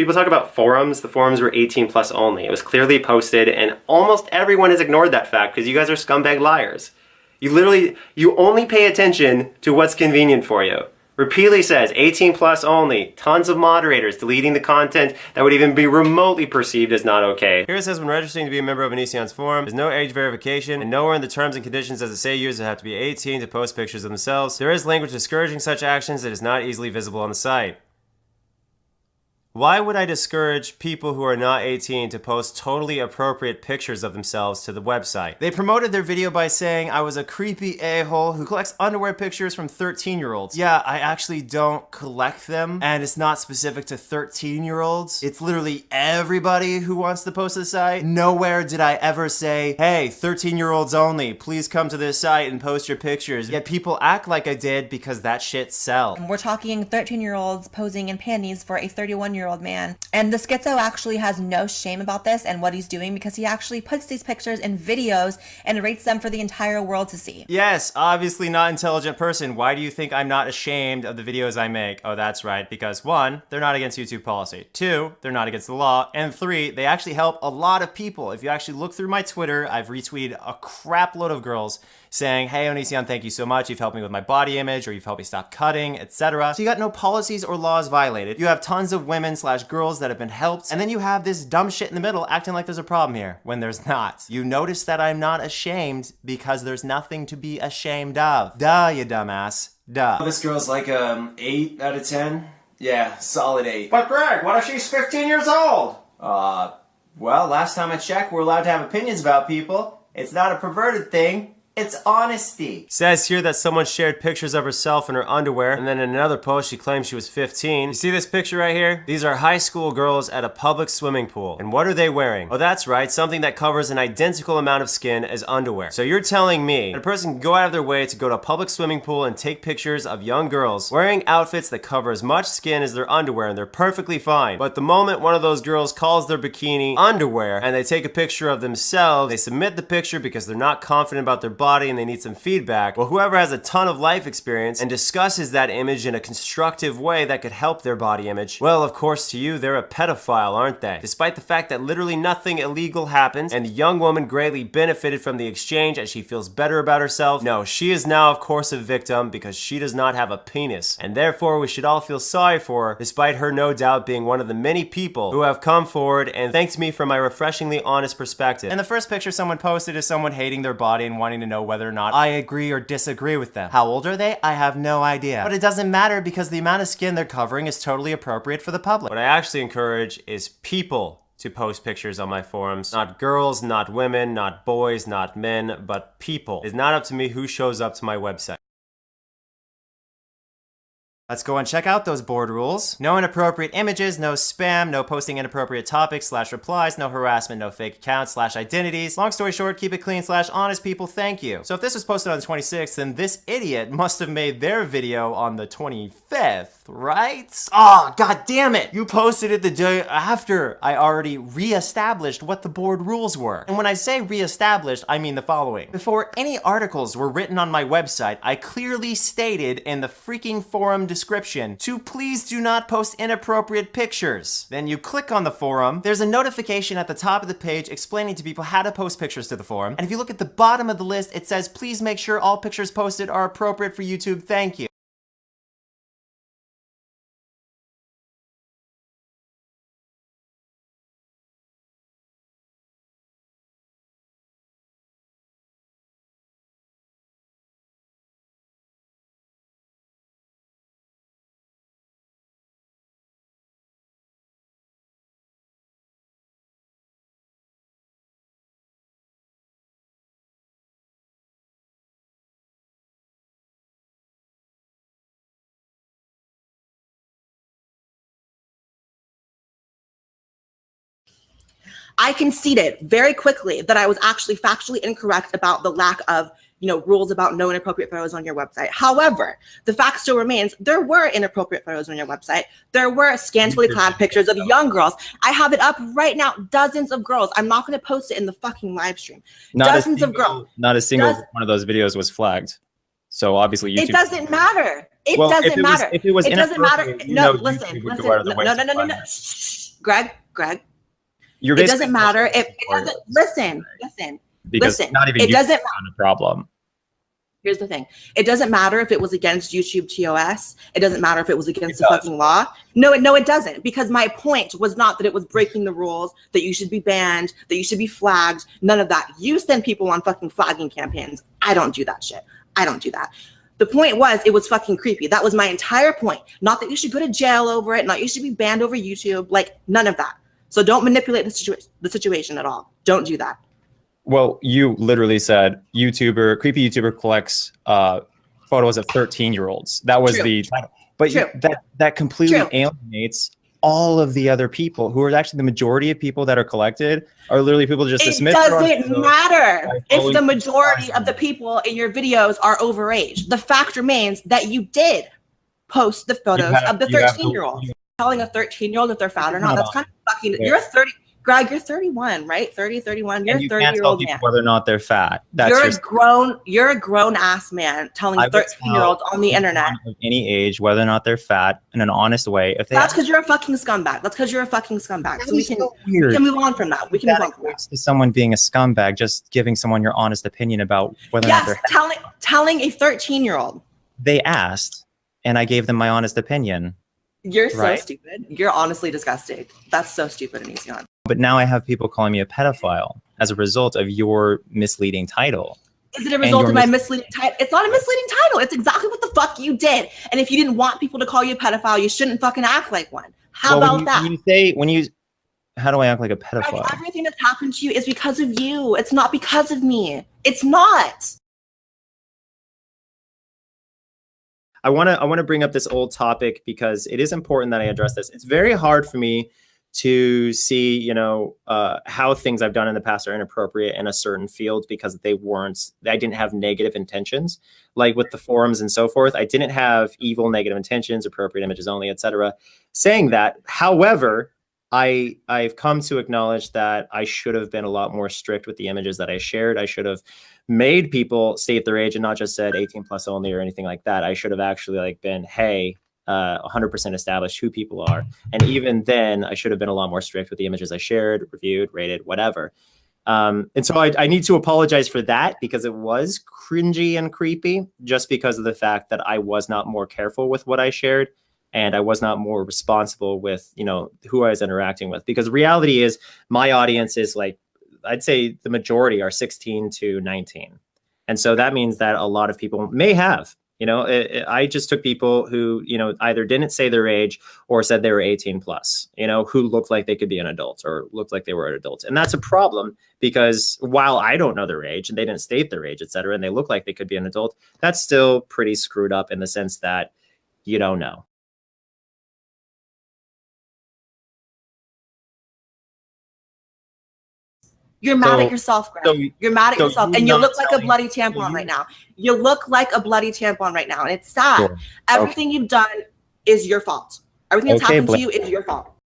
People talk about forums. The forums were 18 plus only. It was clearly posted, and almost everyone has ignored that fact because you guys are scumbag liars. You only pay attention to what's convenient for you. Repeatedly says 18 plus only. Tons of moderators deleting the content that would even be remotely perceived as not okay. Here it says when registering to be a member of Onision's forum, there's no age verification, and nowhere in the terms and conditions does it say users have to be 18 to post pictures of themselves. There is language discouraging such actions that is not easily visible on the site. Why would I discourage people who are not 18 to post totally appropriate pictures of themselves to the website? They promoted their video by saying I was a creepy a-hole who collects underwear pictures from 13-year-olds. Yeah, I actually don't collect them, and it's not specific to 13-year-olds. It's literally everybody who wants to post to the site. Nowhere did I ever say, hey, 13-year-olds only, please come to this site and post your pictures. Yet people act like I did because that shit sells. We're talking 13-year-olds posing in panties for a 31-year-old man. And the schizo actually has no shame about this and what he's doing because he actually puts these pictures in videos and rates them for the entire world to see. Yes, obviously not intelligent person. Why do you think I'm not ashamed of the videos I make? Oh, that's right. Because 1, they're not against YouTube policy. 2, they're not against the law. And 3, they actually help a lot of people. If you actually look through my Twitter, I've retweeted a crap load of girls saying, hey, Onision, thank you so much. You've helped me with my body image, or you've helped me stop cutting, etc. So you got no policies or laws violated. You have tons of women/girls that have been helped. And then you have this dumb shit in the middle acting like there's a problem here when there's not. You notice that I'm not ashamed because there's nothing to be ashamed of. Duh, you dumbass. Duh. This girl's like 8 out of 10. Yeah, solid 8. But Greg, what if she's 15 years old? Well, last time I checked, we're allowed to have opinions about people. It's not a perverted thing. It's honesty. Says here that someone shared pictures of herself in her underwear, and then in another post she claimed she was 15. You see this picture right here? These are high school girls at a public swimming pool. And what are they wearing? Oh, that's right, something that covers an identical amount of skin as underwear. So you're telling me that a person can go out of their way to go to a public swimming pool and take pictures of young girls wearing outfits that cover as much skin as their underwear, and they're perfectly fine. But the moment one of those girls calls their bikini underwear and they take a picture of themselves, they submit the picture because they're not confident about their body and they need some feedback. Well, whoever has a ton of life experience and discusses that image in a constructive way that could help their body image, well, of course, to you, they're a pedophile, aren't they? Despite the fact that literally nothing illegal happened and the young woman greatly benefited from the exchange as she feels better about herself, no, she is now, of course, a victim because she does not have a penis. And therefore, we should all feel sorry for her, despite her no doubt being one of the many people who have come forward and thanked me for my refreshingly honest perspective. And the first picture someone posted is someone hating their body and wanting to know whether or not I agree or disagree with them. How old are they? I have no idea. But it doesn't matter because the amount of skin they're covering is totally appropriate for the public. What I actually encourage is people to post pictures on my forums. Not girls, not women, not boys, not men, but people. It's not up to me who shows up to my website. Let's go and check out those board rules. No inappropriate images, no spam, no posting inappropriate topics/replies, no harassment, no fake accounts/identities. Long story short, keep it clean/honest, people, thank you. So if this was posted on the 26th, then this idiot must have made their video on the 25th, right? Oh, god damn it! You posted it the day after I already re-established what the board rules were. And when I say re-established, I mean the following. Before any articles were written on my website, I clearly stated in the freaking forum description to please do not post inappropriate pictures. Then you click on the forum, there's a notification at the top of the page explaining to people how to post pictures to the forum. And if you look at the bottom of the list, it says please make sure all pictures posted are appropriate for YouTube, thank you. I conceded very quickly that I was actually factually incorrect about the lack of, rules about no inappropriate photos on your website. However, the fact still remains, there were inappropriate photos on your website. There were scantily clad pictures of young girls. I have it up right now, dozens of girls. I'm not going to post it in the fucking live stream. Dozens of girls. Not a single one of those videos was flagged. So obviously YouTube. It doesn't matter. It doesn't matter. If it was it doesn't matter. inappropriate, No, YouTube listen. would go out of their way to No. flag it. Greg, You're it basically doesn't matter if it for doesn't listen. because Listen, not even it you doesn't found a problem. Here's the thing. It doesn't matter if it was against YouTube TOS. It doesn't matter if it was against the fucking law. No, it doesn't. Because my point was not that it was breaking the rules, that you should be banned, that you should be flagged. None of that. You send people on fucking flagging campaigns. I don't do that shit. I don't do that. The point was, it was fucking creepy. That was my entire point. Not that you should go to jail over it. Not you should be banned over YouTube. Like, none of that. So don't manipulate the situation at all. Don't do that. Well, you literally said creepy YouTuber collects photos of 13-year-olds. That was the title. But that completely alienates all of the other people who are actually the majority of people that are collected are literally people just dismissed. It doesn't matter if the majority of the people in your videos are overage. The fact remains that you did post the photos of the 13-year-olds. Telling a 13-year-old if they're fat or not, that's kind of fucking, you're 30. Greg, you're 31, right? 30, 31. You're a 30-year-old man. Whether or not they're fat. You're a grown ass man telling 13-year-olds on the internet of any age whether or not they're fat in an honest way. If that's because you're a fucking scumbag. That's because you're a fucking scumbag. So we can move on from that. We can move on from that. To someone being a scumbag, just giving someone your honest opinion about whether or not they're telling a 13-year-old. They asked, and I gave them my honest opinion. You're so stupid. You're honestly disgusting. That's so stupid, Onision. But now I have people calling me a pedophile as a result of your misleading title. Is it a result of my misleading title? It's not a misleading title. It's exactly what the fuck you did. And if you didn't want people to call you a pedophile, you shouldn't fucking act like one. How about that? How do I act like a pedophile? Everything that's happened to you is because of you. It's not because of me. It's not. I want to bring up this old topic because it is important that I address this. It's very hard for me to see, how things I've done in the past are inappropriate in a certain field because I didn't have negative intentions. Like with the forums and so forth, I didn't have evil negative intentions, appropriate images only, etc. Saying that, however, I've come to acknowledge that I should have been a lot more strict with the images that I shared. I should have made people state their age and not just said 18 plus only or anything like that. I should have actually been, hey, 100% established who people are. And even then I should have been a lot more strict with the images I shared, reviewed, rated, whatever. And so I need to apologize for that because it was cringy and creepy just because of the fact that I was not more careful with what I shared. And I was not more responsible with, who I was interacting with, because reality is my audience is I'd say the majority are 16 to 19. And so that means that a lot of people may have, I just took people who, either didn't say their age or said they were 18 plus, who looked like they could be an adult or looked like they were an adult. And that's a problem because while I don't know their age and they didn't state their age, et cetera, and they look like they could be an adult, that's still pretty screwed up in the sense that you don't know. You're mad at yourself, Greg. You're mad at yourself. And you look like a bloody tampon right now. You look like a bloody tampon right now. And it's sad. Sure. Everything you've done is your fault. Everything that's happened to you is your fault.